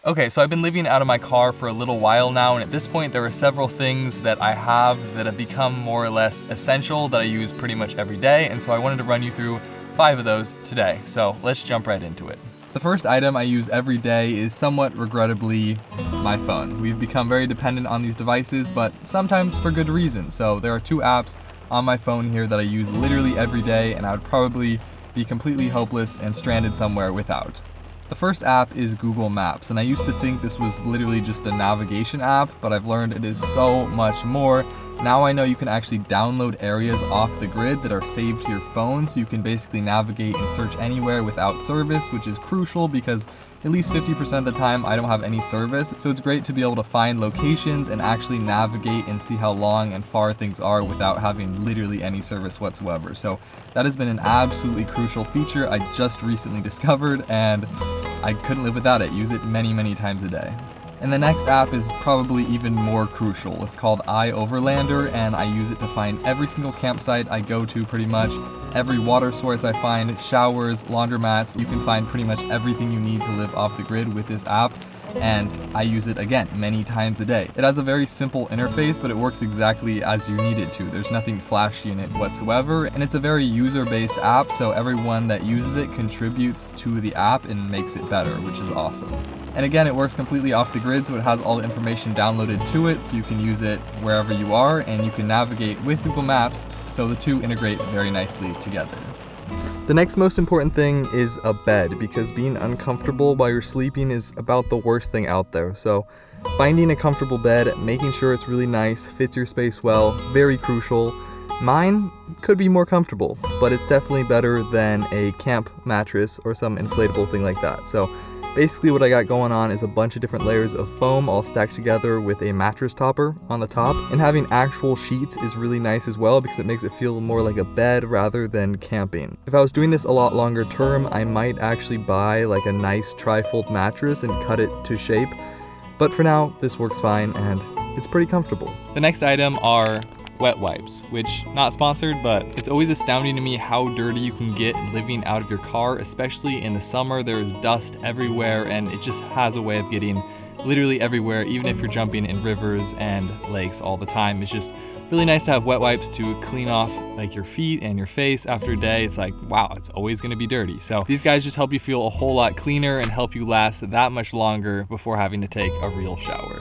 Okay, so I've been living out of my car for a little while now, and at this point there are several things that I have that have become more or less essential that I use pretty much every day, and so I wanted to run you through 5 of those today. So let's jump right into it. The first item I use every day is somewhat regrettably my phone. We've become very dependent on these devices, but sometimes for good reason. So there are 2 apps on my phone here that I use literally every day, and I would probably be completely hopeless and stranded somewhere without. The first app is Google Maps, and I used to think this was literally just a navigation app, but I've learned it is so much more. Now I know you can actually download areas off the grid that are saved to your phone, so you can basically navigate and search anywhere without service, which is crucial because at least 50% of the time I don't have any service. So it's great to be able to find locations and actually navigate and see how long and far things are without having literally any service whatsoever. So that has been an absolutely crucial feature I just recently discovered, and I couldn't live without it. Use it many, many times a day. And the next app is probably even more crucial. It's called iOverlander, and I use it to find every single campsite I go to pretty much, every water source I find, showers, laundromats. You can find pretty much everything you need to live off the grid with this app, and I use it again many times a day. It has a very simple interface, but it works exactly as you need it to. There's nothing flashy in it whatsoever, and it's a very user-based app, so everyone that uses it contributes to the app and makes it better, which is awesome. And again, it works completely off the grid, so it has all the information downloaded to it, so you can use it wherever you are, and you can navigate with Google Maps, so the 2 integrate very nicely together. The next most important thing is a bed, because being uncomfortable while you're sleeping is about the worst thing out there. So finding a comfortable bed, making sure it's really nice, fits your space well, very crucial. Mine could be more comfortable, but it's definitely better than a camp mattress or some inflatable thing like that. So basically what I got going on is a bunch of different layers of foam all stacked together with a mattress topper on the top. And having actual sheets is really nice as well because it makes it feel more like a bed rather than camping. If I was doing this a lot longer term, I might actually buy like a nice trifold mattress and cut it to shape. But for now, this works fine and it's pretty comfortable. The next item are wet wipes, which, not sponsored, but it's always astounding to me how dirty you can get living out of your car, especially in the summer. There is dust everywhere, and it just has a way of getting literally everywhere, even if you're jumping in rivers and lakes all the time. It's just really nice to have wet wipes to clean off like your feet and your face after a day. It's like, wow, it's always gonna be dirty. So these guys just help you feel a whole lot cleaner and help you last that much longer before having to take a real shower.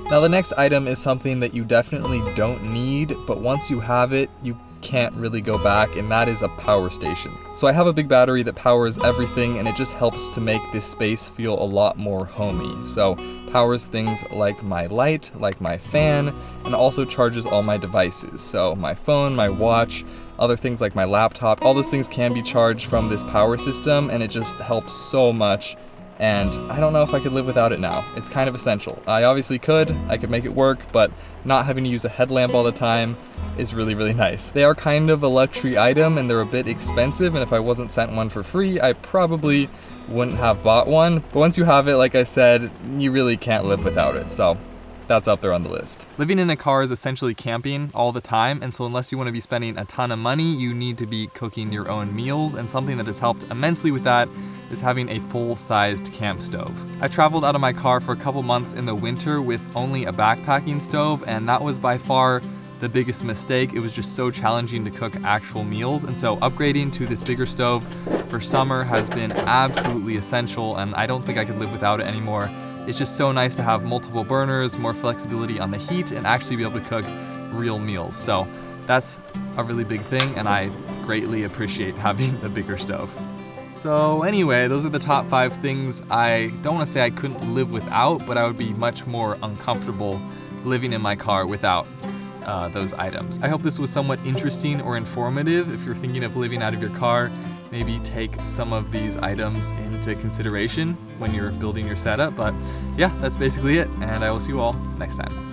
Now the next item is something that you definitely don't need, but once you have it, you can't really go back, and that is a power station. So I have a big battery that powers everything, and it just helps to make this space feel a lot more homey. So powers things like my light, like my fan, and also charges all my devices. So my phone, my watch, other things like my laptop, all those things can be charged from this power system, and it just helps so much. And I don't know if I could live without it now. It's kind of essential. I obviously could make it work, but not having to use a headlamp all the time is really, really nice. They are kind of a luxury item and they're a bit expensive, and if I wasn't sent one for free, I probably wouldn't have bought one. But once you have it, like I said, you really can't live without it. So that's up there on the list. Living in a car is essentially camping all the time, and so unless you want to be spending a ton of money, you need to be cooking your own meals, and something that has helped immensely with that is having a full-sized camp stove. I traveled out of my car for a couple months in the winter with only a backpacking stove, and that was by far the biggest mistake. It was just so challenging to cook actual meals, and so upgrading to this bigger stove for summer has been absolutely essential, and I don't think I could live without it anymore. It's just so nice to have multiple burners, more flexibility on the heat, and actually be able to cook real meals. So that's a really big thing, and I greatly appreciate having the bigger stove. So anyway, those are the top 5 things I don't want to say I couldn't live without, but I would be much more uncomfortable living in my car without those items. I hope this was somewhat interesting or informative. If you're thinking of living out of your car, maybe take some of these items into consideration when you're building your setup. But yeah, that's basically it, and I will see you all next time.